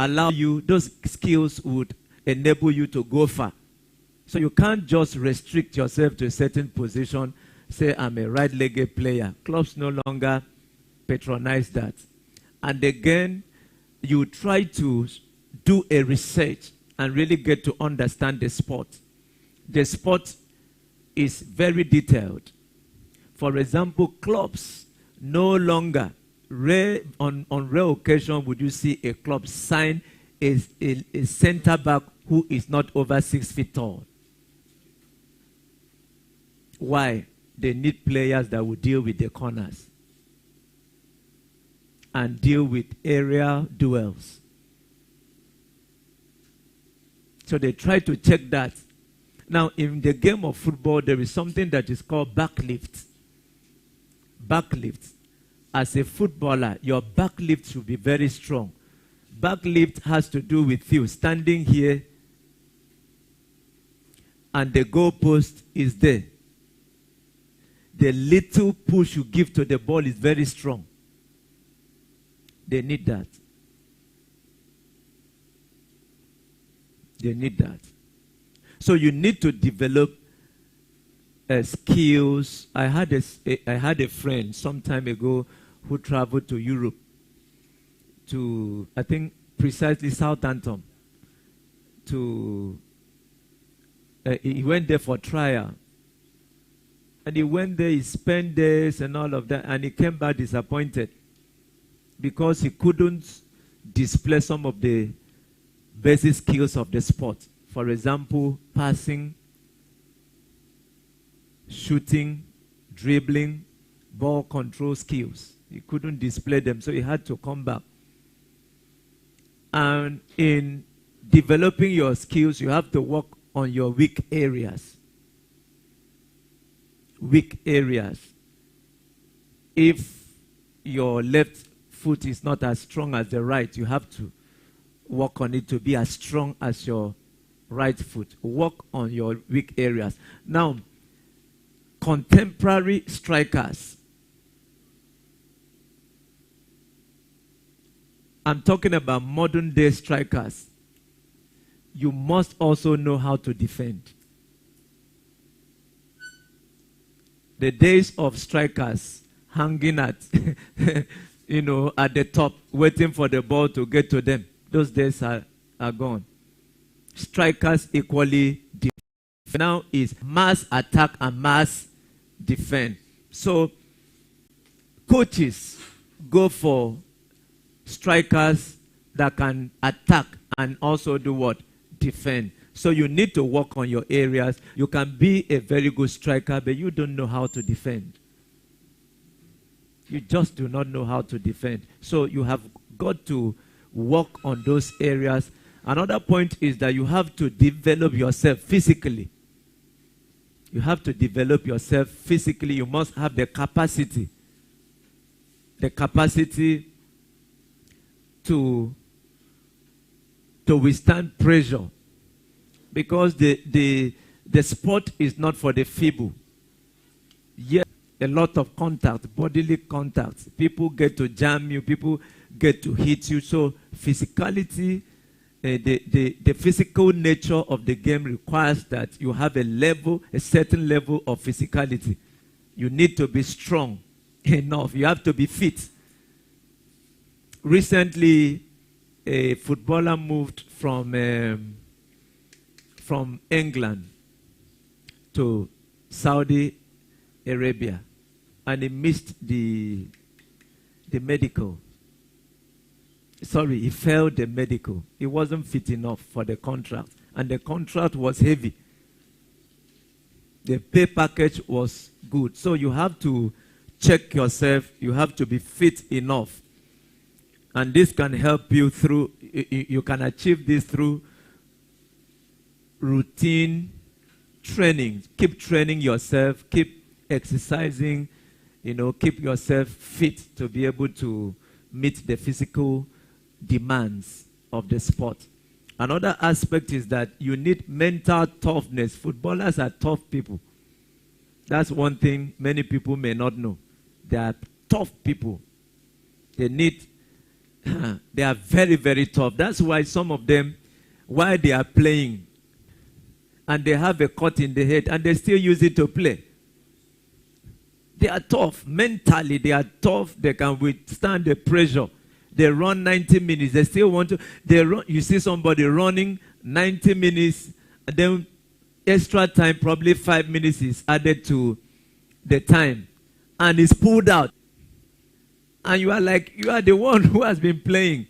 allow you, those skills would enable you to go far. So you can't just restrict yourself to a certain position, say I'm a right-legged player. Clubs no longer patronize that. And again, you try to do a research and really get to understand the sport. The sport is very detailed. For example, clubs no longer, on rare occasion would you see a club sign a center back who is not over 6 feet tall. Why? They need players that will deal with the corners and deal with aerial duels. So they try to check that. Now, in the game of football, there is something that is called backlift. Backlift. As a footballer, your backlift should be very strong. Backlift has to do with you standing here and the goalpost is there. The little push you give to the ball is very strong. They need that. They need that. So you need to develop skills. I had a friend some time ago who traveled to Europe, to, I think, precisely Southampton. He went there for trial. And he went there, he spent days and all of that, and he came back disappointed because he couldn't display some of the basic skills of the sport. For example, passing, shooting, dribbling, ball control skills. He couldn't display them, so he had to come back. And in developing your skills, you have to work on your weak areas. Weak areas. If your left foot is not as strong as the right, you have to work on it to be as strong as your right foot. Work on your weak areas. Now, contemporary strikers. I'm talking about modern day strikers. You must also know how to defend. The days of strikers hanging at, at the top, waiting for the ball to get to them, those days are gone. Strikers equally defend. Now is mass attack and mass defend. So coaches go for strikers that can attack and also do what? Defend. So you need to work on your areas. You can be a very good striker, but you don't know how to defend. You just do not know how to defend. So you have got to work on those areas. Another point is that you have to develop yourself physically. You have to develop yourself physically. You must have the capacity. The capacity to withstand pressure. Because the sport is not for the feeble. Yet a lot of contact, bodily contact. People get to jam you. People get to hit you. So physicality, the physical nature of the game requires that you have a certain level of physicality. You need to be strong enough. You have to be fit. Recently, a footballer moved from England to Saudi Arabia, and he missed the medical. Sorry, he failed the medical. He wasn't fit enough for the contract, and the contract was heavy. The pay package was good. So you have to check yourself. You have to be fit enough. And this can help you through, you can achieve this through routine training. Keep training yourself, keep exercising, keep yourself fit to be able to meet the physical demands of the sport. Another aspect is that you need mental toughness. Footballers are tough people. That's one thing many people may not know. They are tough people. They need They are very, very tough. That's why some of them, while they are playing, and they have a cut in the head, and they still use it to play. They are tough. Mentally, they are tough. They can withstand the pressure. They run 90 minutes. They still want to. They run. You see somebody running 90 minutes, and then extra time, probably 5 minutes is added to the time, and it's pulled out. And you are like, you are the one who has been playing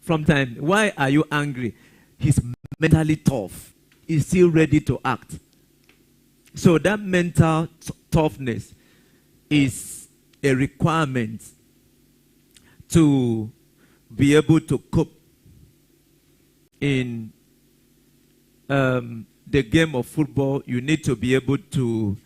from time. Why are you angry? He's mentally tough. He's still ready to act. So that mental toughness is a requirement to be able to cope in the game of football. You need to be able to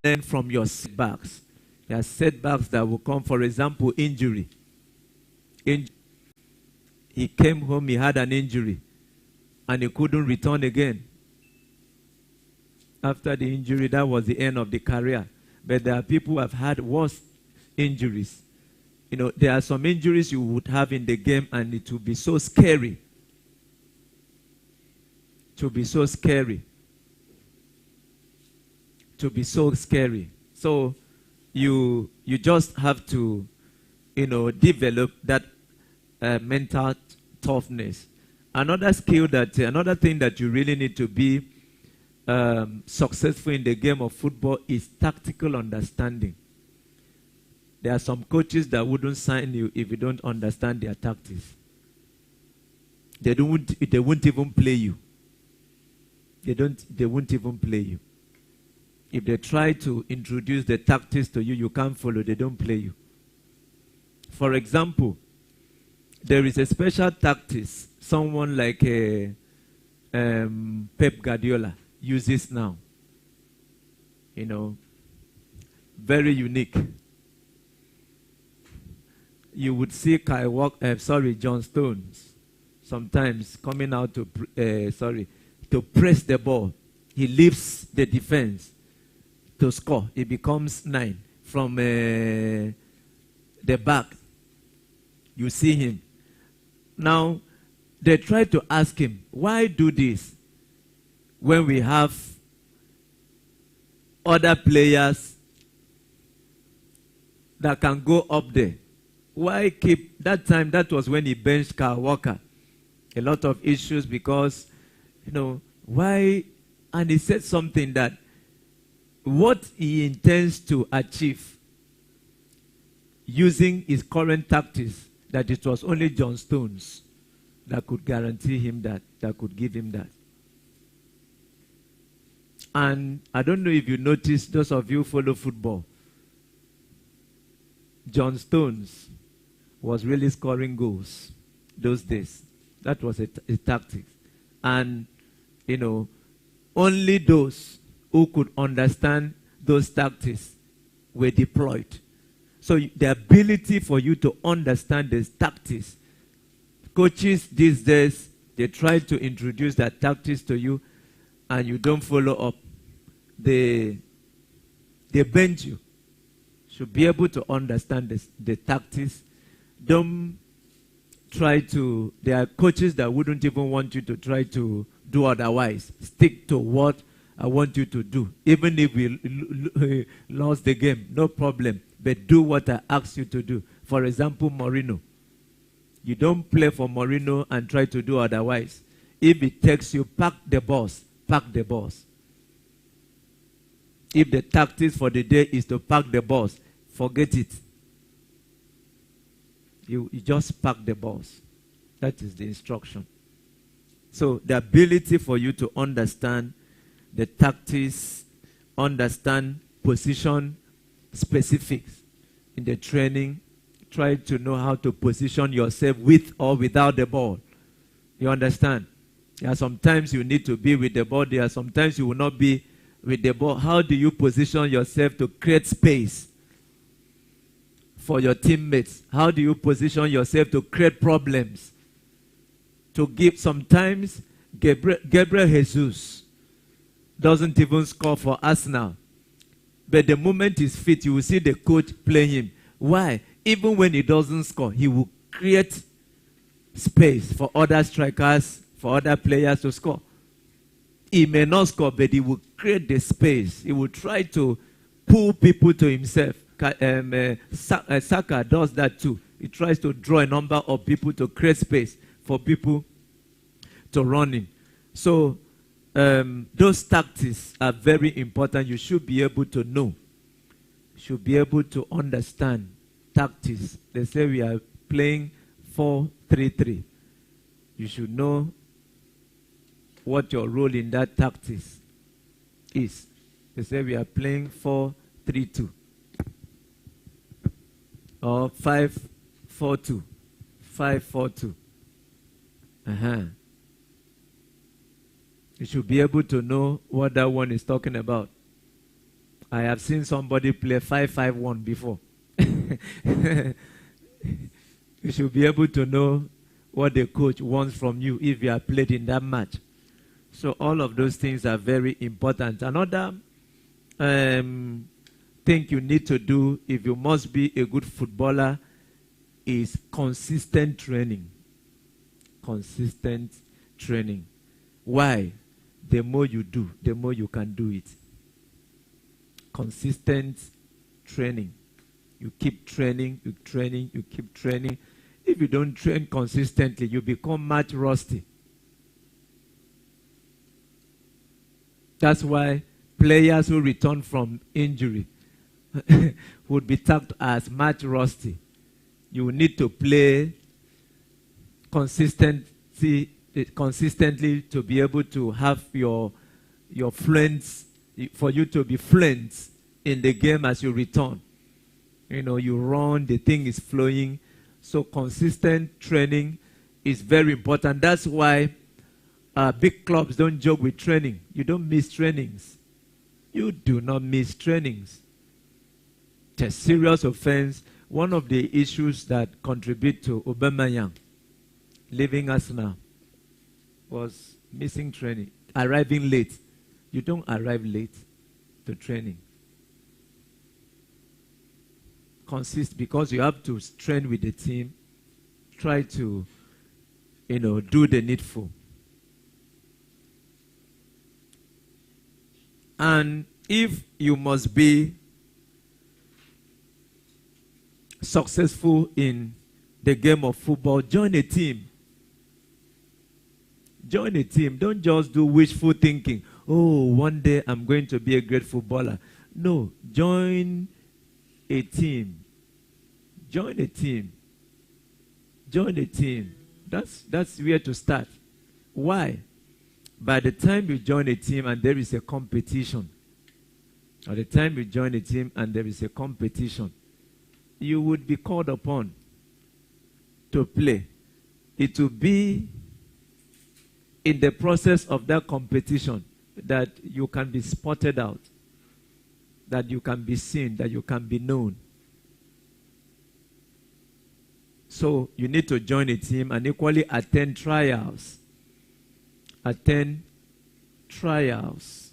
learn from your setbacks. There are setbacks that will come, for example, injury. He came home, he had an injury, and he couldn't return again. After the injury, that was the end of the career. But there are people who have had worse injuries. You know, there are some injuries you would have in the game, and it will be so scary. To be so scary. To be so scary. So you just have to, develop that mental toughness. Another skill another thing that you really need to be successful in the game of football is tactical understanding. There are some coaches that wouldn't sign you if you don't understand their tactics. They won't even play you. They won't even play you. If they try to introduce the tactics to you, you can't follow. They don't play you. For example, there is a special tactics someone like Pep Guardiola uses now. Very unique. You would see John Stones sometimes coming out to press the ball. He leaves the defense to score. It becomes 9 from the back. You see him. Now, they try to ask him, why do this when we have other players that can go up there? Why keep that time? That was when he benched Kyle Walker. A lot of issues because, why? And he said something that what he intends to achieve using his current tactics, that it was only John Stones that could guarantee him that could give him that. And I don't know if you noticed, those of you who follow football, John Stones was really scoring goals those days. That was a tactic. And, only those who could understand those tactics were deployed. So the ability for you to understand these tactics, coaches these days, they try to introduce that tactics to you and you don't follow up. They bend you. Should be able to understand the tactics. Don't try to, there are coaches that wouldn't even want you to try to do otherwise. Stick to what I want you to do. Even if we lost the game, no problem. But do what I ask you to do. For example, Mourinho. You don't play for Mourinho and try to do otherwise. If it takes you, pack the boss. Pack the boss. If the tactics for the day is to pack the boss, forget it. You just pack the boss. That is the instruction. So the ability for you to understand the tactics, understand position specifics in the training, try to know how to position yourself with or without the ball. You understand? There are sometimes you need to be with the ball. There are sometimes you will not be with the ball. How do you position yourself to create space for your teammates? How do you position yourself to create problems? To give, sometimes Gabriel Jesus doesn't even score for Arsenal. But the moment he's fit, you will see the coach playing him. Why? Even when he doesn't score, he will create space for other strikers, for other players to score. He may not score, but he will create the space. He will try to pull people to himself. Saka does that too. He tries to draw a number of people to create space for people to run in. So those tactics are very important. You should be able to know. You should be able to understand tactics. They say we are playing 4-3-3. You should know what your role in that tactics is. They say we are playing 4-3-2 or 5-4-2, 5-4-2. You should be able to know what that one is talking about. I have seen somebody play 5-5-1 before. You should be able to know what the coach wants from you if you are played in that match. So all of those things are very important. Another thing you need to do if you must be a good footballer is consistent training. Consistent training. Why? The more you do, the more you can do it. Consistent training. You keep training, you keep training. If you don't train consistently, you become match rusty. That's why players who return from injury would be tagged as match rusty. You need to play consistently to be able to have your fluence, for you to be fluent in the game as you return. You know, you run, the thing is flowing. So consistent training is very important. That's why big clubs don't joke with training. You don't miss trainings. You do not miss trainings. It's a serious offense. One of the issues that contribute to Aubameyang leaving Arsenal was missing training, arriving late. You don't arrive late to training. Because you have to train with the team, try to, do the needful. And if you must be successful in the game of football, join a team. Join a team. Don't just do wishful thinking. Oh, one day I'm going to be a great footballer. No, join a team. Join a team. Join a team. That's where to start. Why? By the time you join a team and there is a competition, by the time you join a team and there is a competition, you would be called upon to play. It will be in the process of that competition that you can be spotted out, that you can be seen, that you can be known. So you need to join a team and equally attend trials. Attend trials.